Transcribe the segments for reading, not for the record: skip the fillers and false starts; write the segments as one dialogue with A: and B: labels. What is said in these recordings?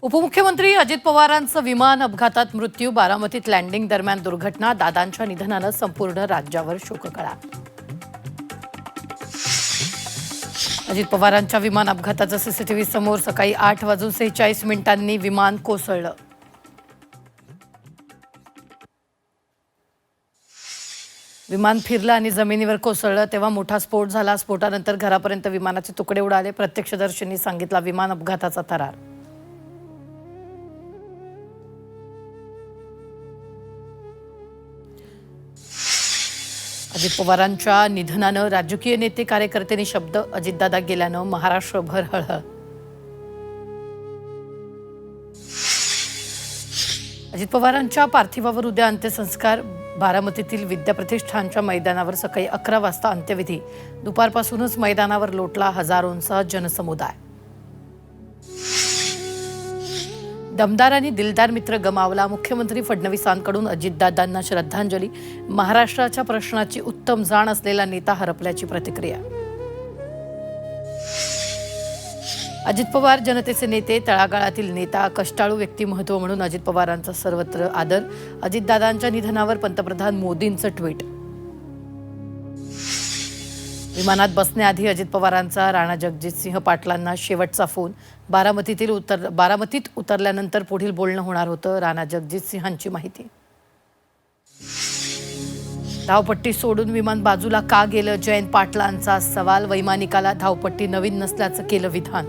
A: उपमुख्यमंत्री अजित पवारांचं विमान अपघातात मृत्यू, बारामतीत लँडिंग दरम्यान दुर्घटना, दादांच्या निधनानं संपूर्ण राज्यावर शोककळा. अजित पवारांच्या विमान अपघाताचं सीसीटीव्ही समोर सकाळी 8:46 विमान कोसळलं. विमान फिरलं आणि जमिनीवर कोसळलं तेव्हा मोठा स्फोट झाला. स्फोटानंतर घरापर्यंत विमानाचे तुकडे उडाले. प्रत्यक्षदर्शींनी सांगितला विमान अपघाताचा थरार. अजित पवारांच्या निधनानं राजकीय नेते कार्यकर्त्यांनी शब्द, अजितदादा गेल्यानं महाराष्ट्रभर हळहळ. अजित पवारांच्या पार्थिवावर उद्या अंत्यसंस्कार. बारामतीतील विद्याप्रतिष्ठानच्या मैदानावर सकाळी 11 वाजता अंत्यविधी. दुपारपासूनच मैदानावर लोटला हजारोंचा जनसमुदाय. दमदार आणि दिलदार मित्र गमावला. मुख्यमंत्री फडणवीसांकडून अजितदादांना श्रद्धांजली. महाराष्ट्राच्या प्रश्नाची उत्तम जाण असलेला नेता हरपल्याची प्रतिक्रिया. अजित पवार जनतेचे नेते, तळागाळातील नेता, कष्टाळू व्यक्तिमत्व म्हणून अजित पवारांचा सर्वत्र आदर. अजितदादांच्या निधनावर पंतप्रधान मोदींचं ट्विट. विमानात बसण्याआधी अजित पवारांचा राणा जगजितसिंह पाटलांना शेवटचा फोन. बारामतीत उतरल्यानंतर पुढील बोलणं होणार होतं. राणा जगजितसिंहांची माहिती. धावपट्टी सोडून विमान बाजूला का गेलं, जयंत पाटलांचा सवाल. वैमानिकाला धावपट्टी नवीन नसल्याचं केलं विधान.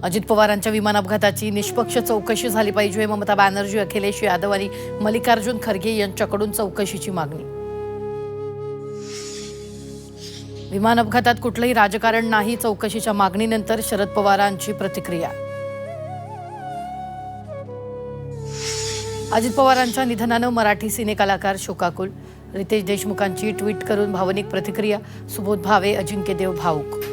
A: अजित पवारांच्या विमान अपघाताची निष्पक्ष चौकशी झाली पाहिजे. ममता बॅनर्जी, अखिलेश यादव आणि मल्लिकार्जुन खरगे यांच्याकडून चौकशीची मागणी. विमान अपघातात कुठलंही राजकारण नाही, चौकशीच्या मागणीनंतर शरद पवारांची प्रतिक्रिया. अजित पवारांच्या निधनानं मराठी सिनेकलाकार शोकाकुल. रितेश देशमुखांची ट्विट करून भावनिक प्रतिक्रिया. सुबोध भावे, अजिंक्य देव भाऊक.